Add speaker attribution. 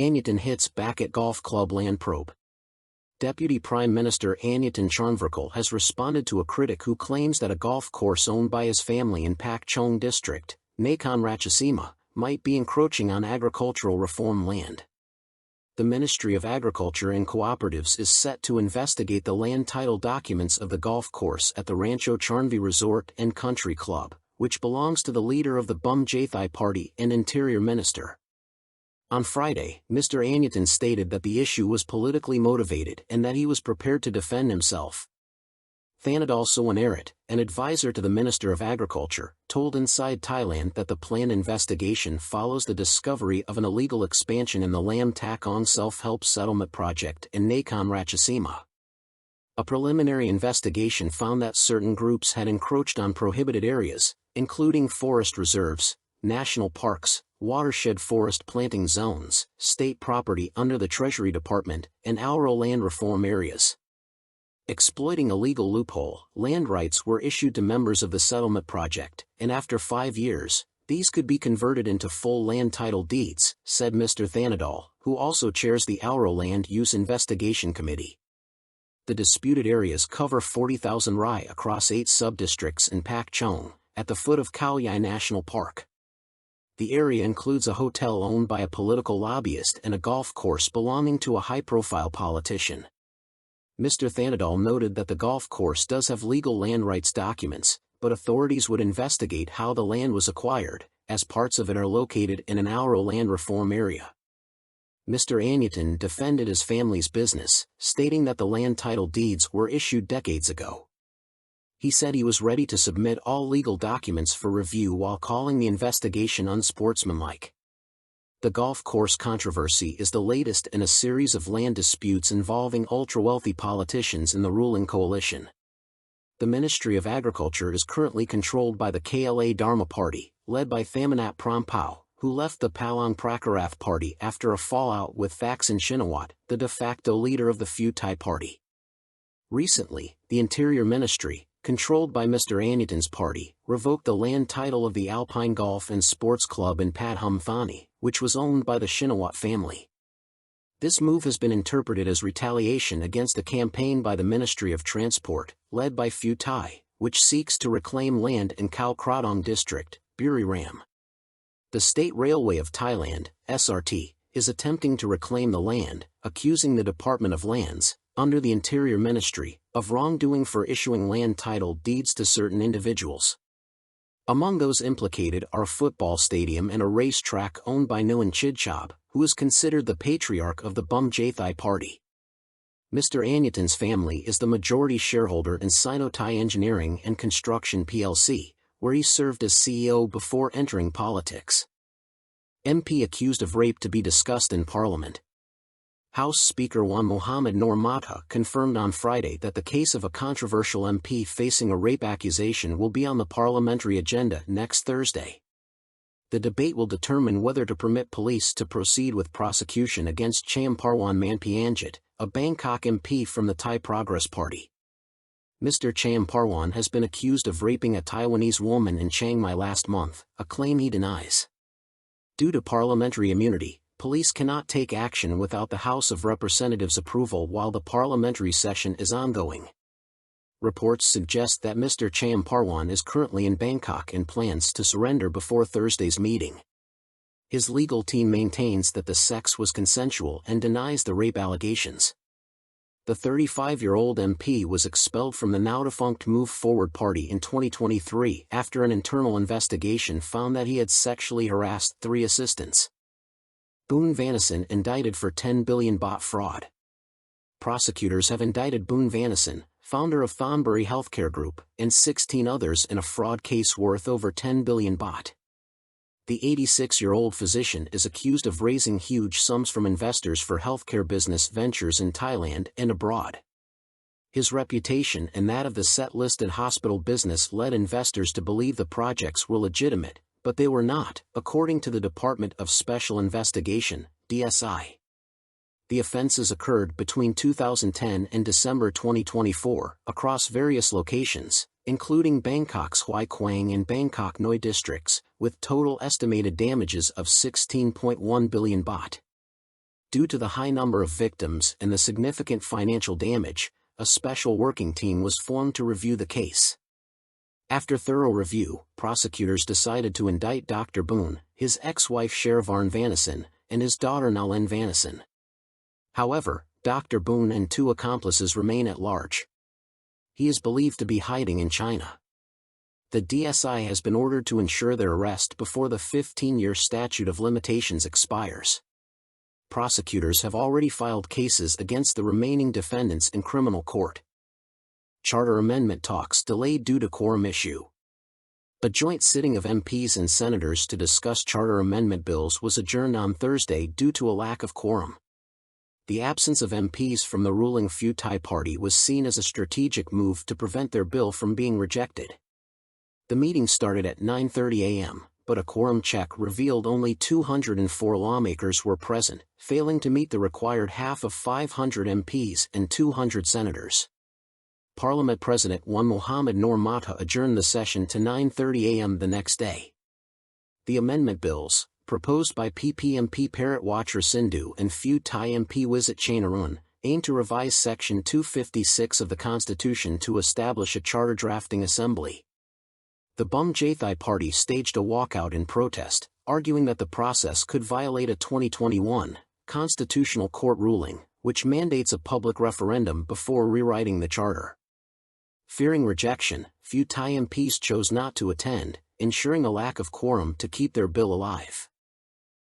Speaker 1: Anutin hits back at golf club land probe. Deputy Prime Minister Anutin Charnvirakul has responded to a critic who claims that a golf course owned by his family in Pak Chong district, Nakhon Ratchasima, might be encroaching on agricultural reform land. The Ministry of Agriculture and Cooperatives is set to investigate the land title documents of the golf course at the Rancho Charnvi Resort and Country Club, which belongs to the leader of the Bum Jathai Party and Interior Minister. On Friday, Mr. Anutin stated that the issue was politically motivated and that he was prepared to defend himself. Thanadol Suwanarit, an advisor to the Minister of Agriculture, told Inside Thailand that the planned investigation follows the discovery of an illegal expansion in the Lam Tak Ong self-help settlement project in Nakhon Ratchasima. A preliminary investigation found that certain groups had encroached on prohibited areas, including forest reserves, national parks, watershed forest planting zones, state property under the Treasury Department, and Auro land reform areas. Exploiting a legal loophole, land rights were issued to members of the settlement project, and after 5 years, these could be converted into full land title deeds, said Mr. Thanadol, who also chairs the Auro Land Use Investigation Committee. The disputed areas cover 40,000 rai across 8 sub-districts in Pak Chong, at the foot of Khao Yai National Park. The area includes a hotel owned by a political lobbyist and a golf course belonging to a high-profile politician. Mr. Thanadol noted that the golf course does have legal land rights documents, but authorities would investigate how the land was acquired, as parts of it are located in an Auro land reform area. Mr. Anutin defended his family's business, stating that the land title deeds were issued decades ago. He said he was ready to submit all legal documents for review while calling the investigation unsportsmanlike. The golf course controversy is the latest in a series of land disputes involving ultra-wealthy politicians in the ruling coalition. The Ministry of Agriculture is currently controlled by the KLA Dharma Party, led by Thamanat Prampao, who left the Palang Prakarath Party after a fallout with Thaksin Shinawat, the de facto leader of the Pheu Thai Party. Recently, the Interior Ministry, controlled by Mr. Anutin's party, revoked the land title of the Alpine Golf and Sports Club in Pathum Thani, which was owned by the Shinawat family. This move has been interpreted as retaliation against a campaign by the Ministry of Transport, led by Pheu Thai, which seeks to reclaim land in Khao Kradong District, Buriram. The State Railway of Thailand, SRT, is attempting to reclaim the land, accusing the Department of Lands, under the Interior Ministry, of wrongdoing for issuing land title deeds to certain individuals. Among those implicated are a football stadium and a racetrack owned by Nguyen Chidchob, who is considered the patriarch of the Bum Jathai Party. Mr. Anutin's family is the majority shareholder in Sino-Thai Engineering and Construction plc, where he served as CEO before entering politics. MP accused of rape to be discussed in Parliament. House Speaker Wan Mohammed Noor Matha confirmed on Friday that the case of a controversial MP facing a rape accusation will be on the parliamentary agenda next Thursday. The debate will determine whether to permit police to proceed with prosecution against Cham Parwan Manpianjit, a Bangkok MP from the Thai Progress Party. Mr. Cham Parwan has been accused of raping a Taiwanese woman in Chiang Mai last month, a claim he denies. Due to parliamentary immunity, police cannot take action without the House of Representatives' approval while the parliamentary session is ongoing. Reports suggest that Mr. Cham Parwan is currently in Bangkok and plans to surrender before Thursday's meeting. His legal team maintains that the sex was consensual and denies the rape allegations. The 35-year-old MP was expelled from the now-defunct Move Forward Party in 2023 after an internal investigation found that he had sexually harassed 3 assistants. Boon Vanasin indicted for 10 billion baht fraud. Prosecutors have indicted Boon Vanasin, founder of Thonburi Healthcare Group, and 16 others in a fraud case worth over 10 billion baht. The 86-year-old physician is accused of raising huge sums from investors for healthcare business ventures in Thailand and abroad. His reputation and that of the set-listed hospital business led investors to believe the projects were legitimate, but they were not, according to the Department of Special Investigation, DSI. The offenses occurred between 2010 and December 2024, across various locations, including Bangkok's Hoi Quang and Bangkok Noi districts, with total estimated damages of 16.1 billion baht. Due to the high number of victims and the significant financial damage, a special working team was formed to review the case. After thorough review, prosecutors decided to indict Dr. Boon, his ex-wife Boon Vanasin, and his daughter Boon Vanasin. However, Dr. Boon and 2 accomplices remain at large. He is believed to be hiding in China. The DSI has been ordered to ensure their arrest before the 15-year statute of limitations expires. Prosecutors have already filed cases against the remaining defendants in criminal court. Charter amendment talks delayed due to quorum issue. A joint sitting of MPs and senators to discuss charter amendment bills was adjourned on Thursday due to a lack of quorum. The absence of MPs from the ruling Pheu Thai party was seen as a strategic move to prevent their bill from being rejected. The meeting started at 9:30 a.m., but a quorum check revealed only 204 lawmakers were present, failing to meet the required half of 500 MPs and 200 senators. Parliament President Wan Mohammed Noor Matha adjourned the session to 9:30 a.m. the next day. The amendment bills, proposed by PPMP Parit Wachra Sindhu and Pheu Thai MP Wisit Chainarun, aim to revise Section 256 of the Constitution to establish a charter drafting assembly. The Bum Jathai party staged a walkout in protest, arguing that the process could violate a 2021 Constitutional Court ruling, which mandates a public referendum before rewriting the charter. Fearing rejection, Pheu Thai MPs chose not to attend, ensuring a lack of quorum to keep their bill alive.